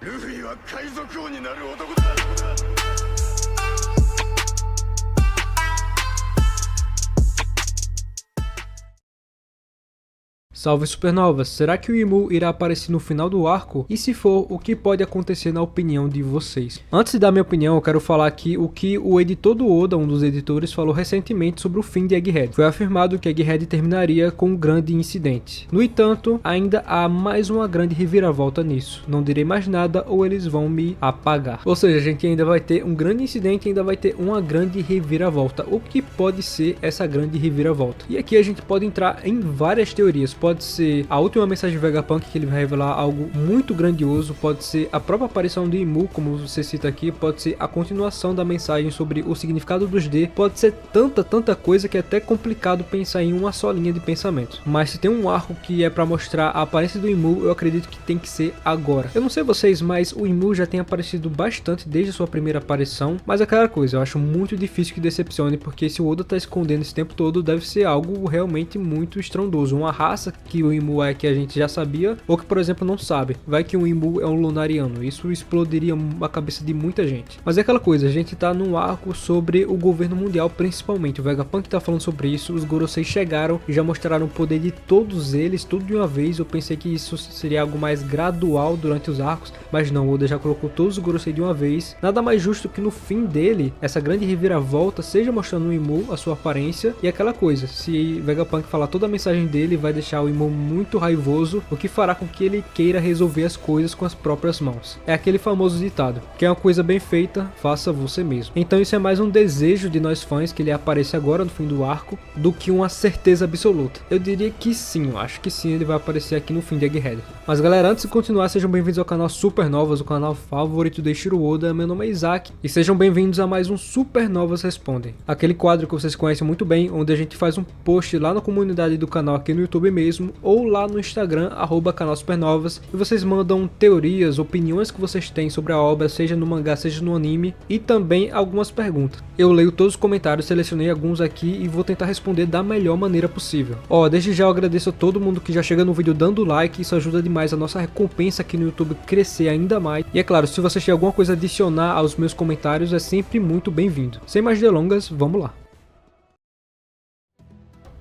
ルフィは海賊王になる男だ。Salve Supernovas, será que o Imu irá aparecer no final do arco? E se for, o que pode acontecer na opinião de vocês? Antes de dar minha opinião, eu quero falar aqui o que o editor do Oda, um dos editores, falou recentemente sobre o fim de Egghead. Foi afirmado que Egghead terminaria com um grande incidente. No entanto, ainda há mais uma grande reviravolta nisso. Não direi mais nada ou eles vão me apagar. Ou seja, a gente ainda vai ter um grande incidente, ainda vai ter uma grande reviravolta. O que pode ser essa grande reviravolta? E aqui a gente pode entrar em várias teorias. Pode ser a última mensagem de Vegapunk, que ele vai revelar algo muito grandioso, pode ser a própria aparição do Imu, como você cita aqui, pode ser a continuação da mensagem sobre o significado dos D, pode ser tanta coisa que é até complicado pensar em uma só linha de pensamento. Mas se tem um arco que é para mostrar a aparência do Imu, eu acredito que tem que ser agora. Eu não sei vocês, mas o Imu já tem aparecido bastante desde a sua primeira aparição, mas é aquela coisa, eu acho muito difícil que decepcione, porque se o Oda tá escondendo esse tempo todo, deve ser algo realmente muito estrondoso, uma raça que o Imu é que a gente já sabia, ou que por exemplo não sabe. Vai que o Imu é um lunariano, isso explodiria a cabeça de muita gente. Mas é aquela coisa, a gente tá num arco sobre o governo mundial principalmente, o Vegapunk tá falando sobre isso, os Gorosei chegaram e já mostraram o poder de todos eles, tudo de uma vez. Eu pensei que isso seria algo mais gradual durante os arcos, mas não, o Oda já colocou todos os Gorosei de uma vez. Nada mais justo que no fim dele, essa grande reviravolta seja mostrando o Imu, a sua aparência, e aquela coisa, se Vegapunk falar toda a mensagem dele, vai deixar o Imu muito raivoso, o que fará com que ele queira resolver as coisas com as próprias mãos. É aquele famoso ditado, que é uma coisa bem feita, faça você mesmo. Então isso é mais um desejo de nós fãs que ele apareça agora no fim do arco, do que uma certeza absoluta. Eu diria que sim, eu acho que sim, ele vai aparecer aqui no fim de Egghead. Mas galera, antes de continuar, sejam bem-vindos ao canal Supernovas, o canal favorito de Eiichiro Oda. Meu nome é Isaac e sejam bem-vindos a mais um Supernovas Respondem, aquele quadro que vocês conhecem muito bem, onde a gente faz um post lá na comunidade do canal aqui no YouTube mesmo, ou lá no Instagram, @canal Supernovas, e vocês mandam teorias, opiniões que vocês têm sobre a obra, seja no mangá, seja no anime, e também algumas perguntas. Eu leio todos os comentários, selecionei alguns aqui e vou tentar responder da melhor maneira possível. Desde já eu agradeço a todo mundo que já chega no vídeo dando like, isso ajuda demais a nossa recompensa aqui no YouTube crescer ainda mais. E é claro, se vocês têm alguma coisa a adicionar aos meus comentários, é sempre muito bem-vindo. Sem mais delongas, vamos lá.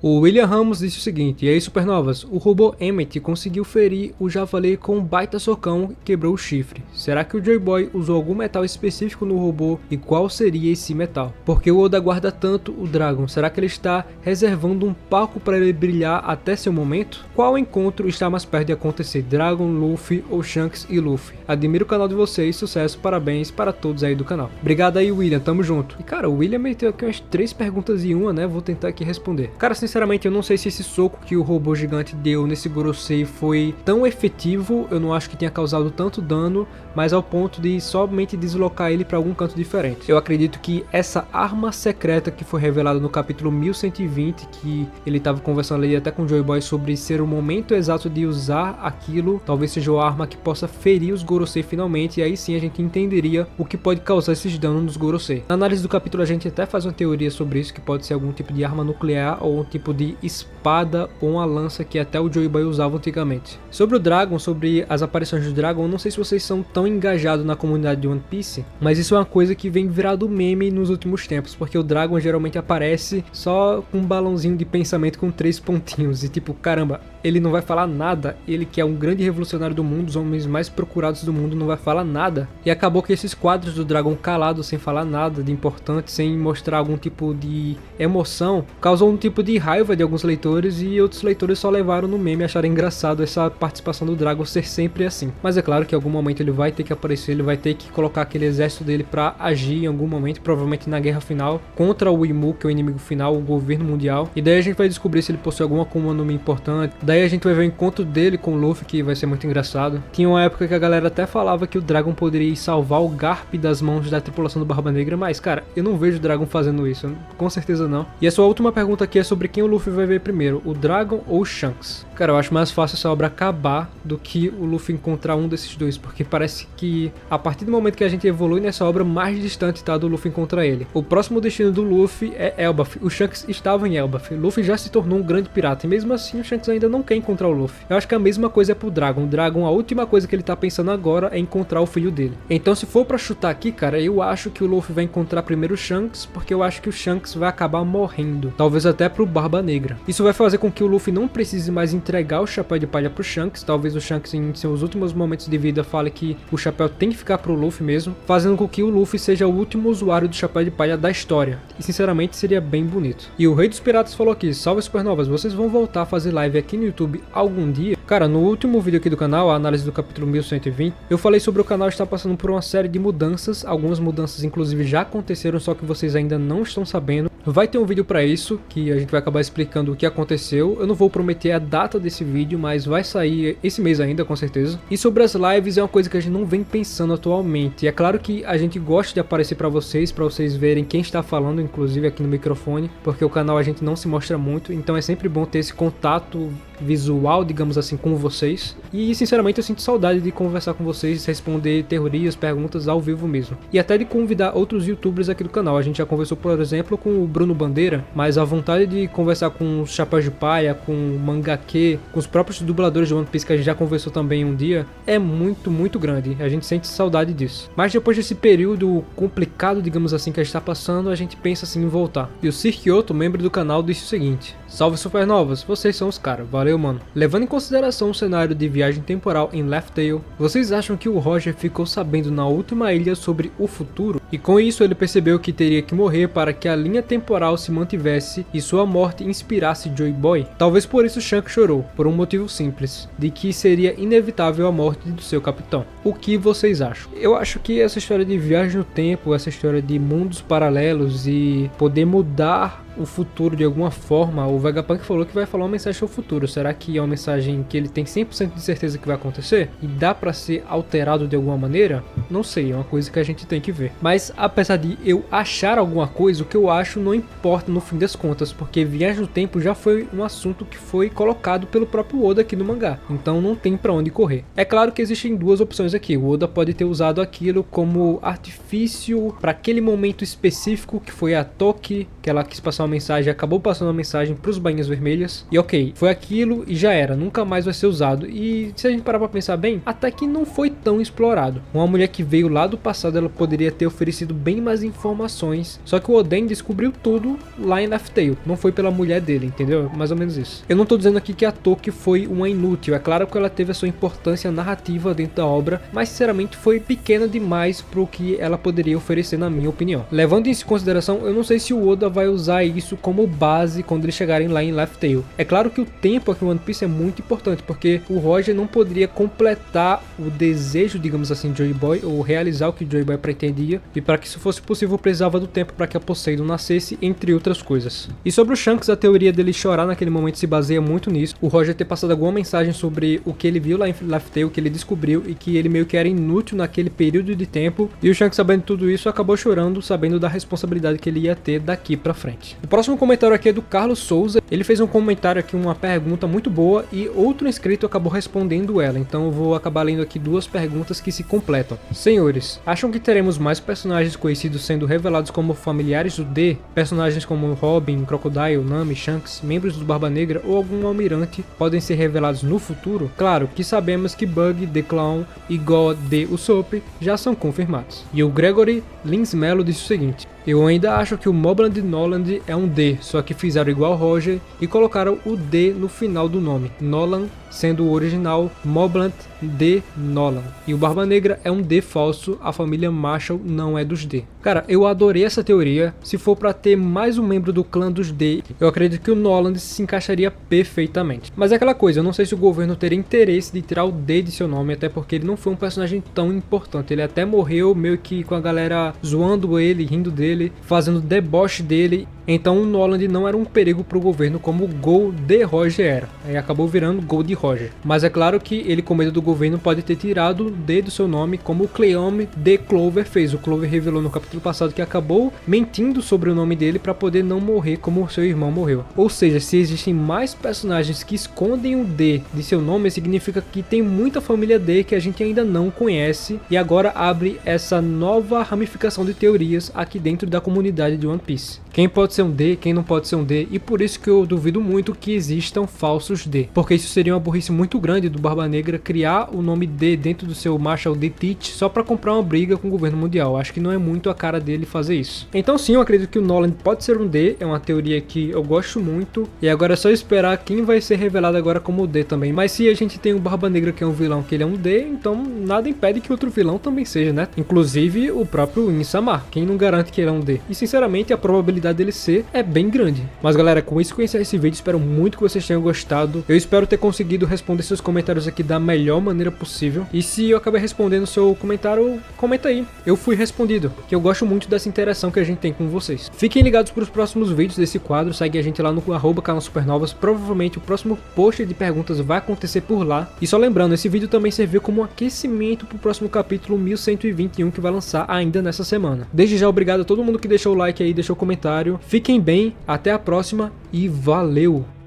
O William Ramos disse o seguinte: e aí Supernovas, o robô Emmet conseguiu ferir o Javali com um baita socão e quebrou o chifre. Será que o Joy Boy usou algum metal específico no robô e qual seria esse metal? Porque o Oda guarda tanto o Dragon, será que ele está reservando um palco para ele brilhar até seu momento? Qual encontro está mais perto de acontecer, Dragon, Luffy ou Shanks e Luffy? Admiro o canal de vocês, sucesso, parabéns para todos aí do canal. Obrigado aí William, tamo junto. E cara, o William meteu aqui umas 3 perguntas em uma, né, vou tentar aqui responder. Cara, sinceramente, eu não sei se esse soco que o robô gigante deu nesse Gorosei foi tão efetivo, eu não acho que tenha causado tanto dano, mas ao ponto de somente deslocar ele para algum canto diferente. Eu acredito que essa arma secreta que foi revelada no capítulo 1120, que ele estava conversando ali até com o Joy Boy sobre ser o momento exato de usar aquilo, talvez seja uma arma que possa ferir os Gorosei finalmente, e aí sim a gente entenderia o que pode causar esses danos nos Gorosei. Na análise do capítulo a gente até faz uma teoria sobre isso, que pode ser algum tipo de arma nuclear ou um tipo de espada ou uma lança que até o Joy Boy usava antigamente. Sobre o Dragon, sobre as aparições do Dragon, eu não sei se vocês são tão engajados na comunidade de One Piece, mas isso é uma coisa que vem virado meme nos últimos tempos, porque o Dragon geralmente aparece só com um balãozinho de pensamento com 3 pontinhos e tipo, caramba, ele não vai falar nada, ele que é um grande revolucionário do mundo, os homens mais procurados do mundo, não vai falar nada. E acabou que esses quadros do Dragon calado, sem falar nada de importante, sem mostrar algum tipo de emoção, causou um tipo de raiva de alguns leitores, e outros leitores só levaram no meme e acharam engraçado essa participação do Dragon ser sempre assim. Mas é claro que em algum momento ele vai ter que aparecer, ele vai ter que colocar aquele exército dele pra agir em algum momento, provavelmente na guerra final, contra o Imu, que é o inimigo final, o governo mundial. E daí a gente vai descobrir se ele possui alguma Akuma no Mi importante. Daí a gente vai ver o encontro dele com o Luffy, que vai ser muito engraçado. Tinha uma época que a galera até falava que o Dragon poderia salvar o Garp das mãos da tripulação do Barba Negra, mas cara, eu não vejo o Dragon fazendo isso, com certeza não. E a sua última pergunta aqui é sobre quem o Luffy vai ver primeiro, o Dragon ou o Shanks? Cara, eu acho mais fácil essa obra acabar do que o Luffy encontrar um desses dois, porque parece que a partir do momento que a gente evolui nessa obra, mais distante tá do Luffy encontrar ele. O próximo destino do Luffy é Elbaf. O Shanks estava em Elbaf. O Luffy já se tornou um grande pirata e mesmo assim o Shanks ainda não quer encontrar o Luffy. Eu acho que a mesma coisa é pro Dragon. O Dragon, a última coisa que ele tá pensando agora é encontrar o filho dele. Então se for pra chutar aqui, cara, eu acho que o Luffy vai encontrar primeiro o Shanks, porque eu acho que o Shanks vai acabar morrendo. Talvez até pro Barba Negra. Isso vai fazer com que o Luffy não precise mais entregar o chapéu de palha pro Shanks. Talvez o Shanks em seus últimos momentos de vida fale que o chapéu tem que ficar pro Luffy mesmo, fazendo com que o Luffy seja o último usuário do chapéu de palha da história. E sinceramente seria bem bonito. E o Rei dos Piratas falou aqui: salve Supernovas, vocês vão voltar a fazer live aqui no YouTube algum dia? Cara, no último vídeo aqui do canal, a análise do capítulo 1120, eu falei sobre o canal estar passando por uma série de mudanças. Algumas mudanças inclusive já aconteceram, só que vocês ainda não estão sabendo. Vai ter um vídeo pra isso, que a gente vai acabar explicando o que aconteceu. Eu não vou prometer a data desse vídeo, mas vai sair esse mês ainda, com certeza. E sobre as lives, é uma coisa que a gente não vem pensando atualmente. E é claro que a gente gosta de aparecer pra vocês verem quem está falando, inclusive aqui no microfone, porque o canal a gente não se mostra muito, então é sempre bom ter esse contato visual, digamos assim, com vocês. E sinceramente eu sinto saudade de conversar com vocês, responder teorias, perguntas ao vivo mesmo. E até de convidar outros youtubers aqui do canal. A gente já conversou, por exemplo, com o Bruno Bandeira, mas a vontade de conversar com os Chapéus de Palha, com o Mangake, com os próprios dubladores de One Piece que a gente já conversou também um dia, é muito grande. A gente sente saudade disso. Mas depois desse período complicado, digamos assim, que a gente está passando, a gente pensa assim em voltar. E o Sir Kyoto, membro do canal, disse o seguinte: salve Supernovas, vocês são os caras, valeu mano. Levando em consideração o cenário de viagem temporal em Laugh Tale, vocês acham que o Roger ficou sabendo na última ilha sobre o futuro? E com isso ele percebeu que teria que morrer para que a linha temporal se mantivesse e sua morte inspirasse Joy Boy? Talvez por isso Shanks chorou, por um motivo simples, de que seria inevitável a morte do seu capitão. O que vocês acham? Eu acho que essa história de viagem no tempo, essa história de mundos paralelos e poder mudar o futuro de alguma forma, o Vegapunk falou que vai falar uma mensagem sobre o futuro. Será que é uma mensagem que ele tem 100% de certeza que vai acontecer? E dá pra ser alterado de alguma maneira? Não sei, é uma coisa que a gente tem que ver. Mas apesar de eu achar alguma coisa, o que eu acho não importa no fim das contas, porque viagem no tempo já foi um assunto que foi colocado pelo próprio Oda aqui no mangá, então não tem pra onde correr. É claro que existem duas opções aqui. O Oda pode ter usado aquilo como artifício para aquele momento específico, que foi a Toki, que ela quis passar uma mensagem, acabou passando uma mensagem para os Bainhas Vermelhas, e ok, foi aquilo e já era, nunca mais vai ser usado. E se a gente parar pra pensar bem, até que não foi tão explorado. Uma mulher que veio lá do passado, ela poderia ter oferecido bem mais informações, só que o Oden descobriu tudo lá em Laugh Tale, não foi pela mulher dele, entendeu? Mais ou menos isso. Eu não tô dizendo aqui que a Toki foi uma inútil, é claro que ela teve a sua importância narrativa dentro da obra, mas sinceramente foi pequena demais pro que ela poderia oferecer, na minha opinião. Levando isso em consideração, eu não sei se o Oda vai usar isso como base quando eles chegarem lá em Laugh Tale. É claro que o tempo aqui em One Piece é muito importante, porque o Roger não poderia completar o desejo, digamos assim, de Joy Boy, ou realizar o que Joy Boy pretendia, e para que isso fosse possível precisava do tempo para que a Poseidon nascesse, entre outras coisas. E sobre o Shanks, a teoria dele chorar naquele momento se baseia muito nisso, o Roger ter passado alguma mensagem sobre o que ele viu lá em Laugh Tale, o que ele descobriu, e que ele meio que era inútil naquele período de tempo, e o Shanks, sabendo tudo isso, acabou chorando, sabendo da responsabilidade que ele ia ter daqui pra frente. O próximo comentário aqui é do Carlos Souza. Ele fez um comentário aqui, uma pergunta muito boa, e outro inscrito acabou respondendo ela, então eu vou acabar lendo aqui duas perguntas que se completam. Senhores, acham que teremos mais personagens conhecidos sendo revelados como familiares do D? Personagens como Robin, Crocodile, Nami, Shanks, membros do Barba Negra ou algum almirante podem ser revelados no futuro? Claro que sabemos que Bug, The Clown e God D. Usopp já são confirmados. E o Gregory Linsmello disse o seguinte: eu ainda acho que o Mobland Noland é um D, só que fizeram igual Roger e colocaram o D no final do nome. Nolan sendo o original Mobland D. Nolan. E o Barba Negra é um D falso, a família Marshall não é dos D. Cara, eu adorei essa teoria. Se for pra ter mais um membro do clã dos D, eu acredito que o Noland se encaixaria perfeitamente. Mas é aquela coisa, eu não sei se o governo teria interesse de tirar o D de seu nome, até porque ele não foi um personagem tão importante. Ele até morreu meio que com a galera zoando ele, rindo dele, fazendo deboche dele. Então o Noland não era um perigo para o governo como o Gold Roger era. Aí acabou virando Gold Roger. Mas é claro que ele, com medo do governo, pode ter tirado o D do seu nome, como o Cleome de Clover fez. O Clover revelou no capítulo passado que acabou mentindo sobre o nome dele para poder não morrer como seu irmão morreu. Ou seja, se existem mais personagens que escondem o D de seu nome, significa que tem muita família D que a gente ainda não conhece, e agora abre essa nova ramificação de teorias aqui dentro da comunidade de One Piece. Quem pode ser um D, quem não pode ser um D, e por isso que eu duvido muito que existam falsos D, porque isso seria uma burrice muito grande do Barba Negra criar o nome D dentro do seu Marshall D. Teach só para comprar uma briga com o governo mundial. Acho que não é muito a cara dele fazer isso. Então sim, eu acredito que o Noland pode ser um D, é uma teoria que eu gosto muito, e agora é só esperar quem vai ser revelado agora como D também. Mas se a gente tem o Barba Negra que é um vilão, que ele é um D, então nada impede que outro vilão também seja, né? Inclusive o próprio Insama, quem não garante que ele é um D? E sinceramente a probabilidade dele ser é bem grande. Mas galera, com isso que eu encerro esse vídeo, espero muito que vocês tenham gostado. Eu espero ter conseguido responder seus comentários aqui da melhor maneira possível. E se eu acabei respondendo seu comentário, comenta aí. Eu fui respondido, que eu gosto muito dessa interação que a gente tem com vocês. Fiquem ligados para os próximos vídeos desse quadro, segue a gente lá no @canal Supernovas. Provavelmente o próximo post de perguntas vai acontecer por lá. E só lembrando, esse vídeo também serviu como um aquecimento para o próximo capítulo 1121 que vai lançar ainda nessa semana. Desde já, obrigado a todo mundo que deixou o like aí, deixou o comentário. Fiquem bem, até a próxima e valeu!